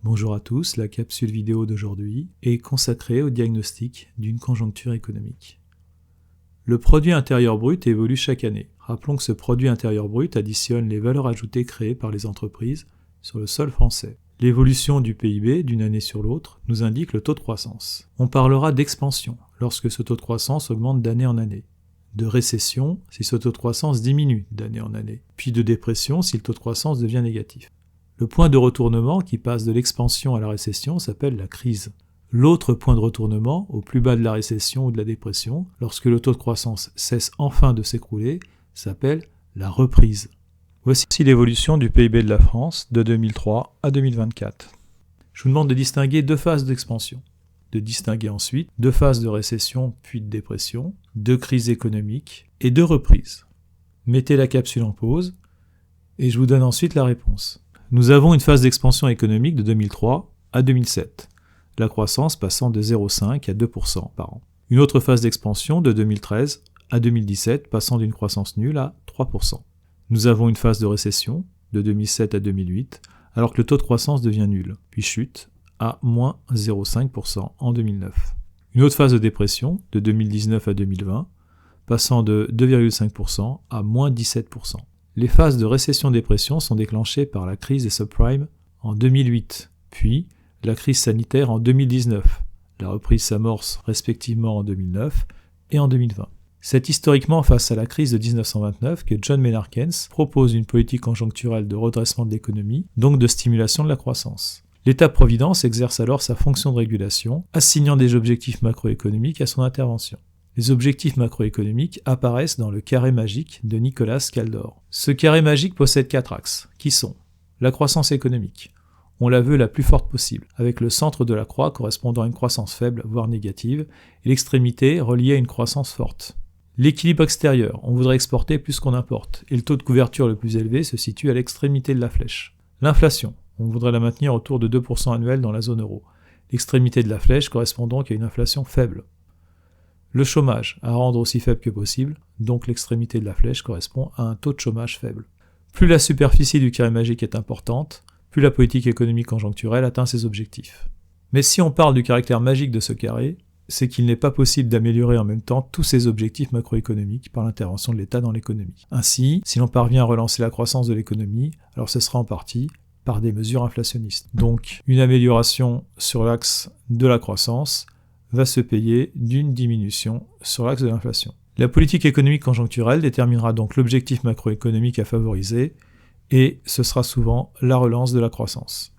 Bonjour à tous, la capsule vidéo d'aujourd'hui est consacrée au diagnostic d'une conjoncture économique. Le produit intérieur brut évolue chaque année. Rappelons que ce produit intérieur brut additionne les valeurs ajoutées créées par les entreprises sur le sol français. L'évolution du PIB d'une année sur l'autre nous indique le taux de croissance. On parlera d'expansion lorsque ce taux de croissance augmente d'année en année, de récession si ce taux de croissance diminue d'année en année, puis de dépression si le taux de croissance devient négatif. Le point de retournement qui passe de l'expansion à la récession s'appelle la crise. L'autre point de retournement, au plus bas de la récession ou de la dépression, lorsque le taux de croissance cesse enfin de s'écrouler, s'appelle la reprise. Voici l'évolution du PIB de la France de 2003 à 2024. Je vous demande de distinguer deux phases d'expansion, de distinguer ensuite deux phases de récession puis de dépression, de crise économique et de reprise. Mettez la capsule en pause et je vous donne ensuite la réponse. Nous avons une phase d'expansion économique de 2003 à 2007, la croissance passant de 0,5 à 2% par an. Une autre phase d'expansion de 2013 à 2017 passant d'une croissance nulle à 3%. Nous avons une phase de récession de 2007 à 2008 alors que le taux de croissance devient nul, puis chute à moins 0,5% en 2009. Une autre phase de dépression de 2019 à 2020 passant de 2,5% à moins 17%. Les phases de récession-dépression sont déclenchées par la crise des subprimes en 2008, puis la crise sanitaire en 2019. La reprise s'amorce respectivement en 2009 et en 2020. C'est historiquement face à la crise de 1929 que John Maynard Keynes propose une politique conjoncturelle de redressement de l'économie, donc de stimulation de la croissance. L'État-providence exerce alors sa fonction de régulation, assignant des objectifs macroéconomiques à son intervention. Les objectifs macroéconomiques apparaissent dans le carré magique de Nicolas Kaldor. Ce carré magique possède 4 axes, qui sont la croissance économique. On la veut la plus forte possible, avec le centre de la croix correspondant à une croissance faible, voire négative, et l'extrémité reliée à une croissance forte. L'équilibre extérieur, on voudrait exporter plus qu'on importe, et le taux de couverture le plus élevé se situe à l'extrémité de la flèche. L'inflation, on voudrait la maintenir autour de 2% annuel dans la zone euro. L'extrémité de la flèche correspond donc à une inflation faible. Le chômage, à rendre aussi faible que possible, donc l'extrémité de la flèche correspond à un taux de chômage faible. Plus la superficie du carré magique est importante, plus la politique économique conjoncturelle atteint ses objectifs. Mais si on parle du caractère magique de ce carré, c'est qu'il n'est pas possible d'améliorer en même temps tous ces objectifs macroéconomiques par l'intervention de l'État dans l'économie. Ainsi, si l'on parvient à relancer la croissance de l'économie, alors ce sera en partie par des mesures inflationnistes. Donc, une amélioration sur l'axe de la croissance va se payer d'une diminution sur l'axe de l'inflation. La politique économique conjoncturelle déterminera donc l'objectif macroéconomique à favoriser et ce sera souvent la relance de la croissance.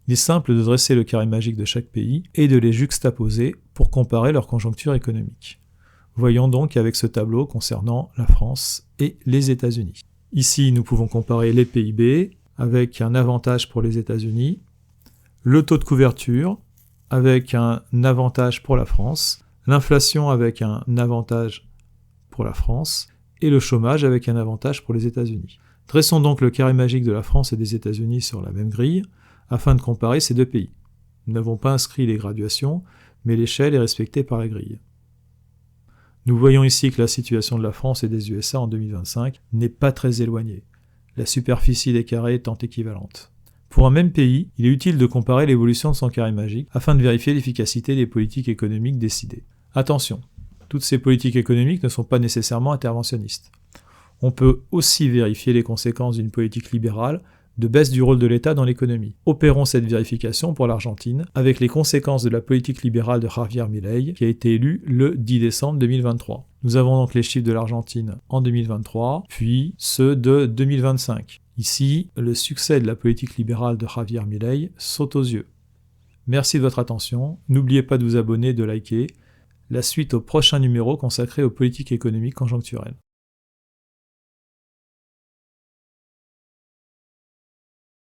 Il est simple de dresser le carré magique de chaque pays et de les juxtaposer pour comparer leur conjoncture économique. Voyons donc avec ce tableau concernant la France et les États-Unis. Ici, nous pouvons comparer les PIB avec un avantage pour les États-Unis, le taux de couverture avec un avantage pour la France, l'inflation avec un avantage pour la France, et le chômage avec un avantage pour les États-Unis. Dressons donc le carré magique de la France et des États-Unis sur la même grille, afin de comparer ces deux pays. Nous n'avons pas inscrit les graduations, mais l'échelle est respectée par la grille. Nous voyons ici que la situation de la France et des USA en 2025 n'est pas très éloignée, la superficie des carrés étant équivalente. Pour un même pays, il est utile de comparer l'évolution de son carré magique afin de vérifier l'efficacité des politiques économiques décidées. Attention, toutes ces politiques économiques ne sont pas nécessairement interventionnistes. On peut aussi vérifier les conséquences d'une politique libérale de baisse du rôle de l'État dans l'économie. Opérons cette vérification pour l'Argentine avec les conséquences de la politique libérale de Javier Milei qui a été élu le 10 décembre 2023. Nous avons donc les chiffres de l'Argentine en 2023, puis ceux de 2025. Ici, le succès de la politique libérale de Javier Milei saute aux yeux. Merci de votre attention, n'oubliez pas de vous abonner et de liker. La suite au prochain numéro consacré aux politiques économiques conjoncturelles.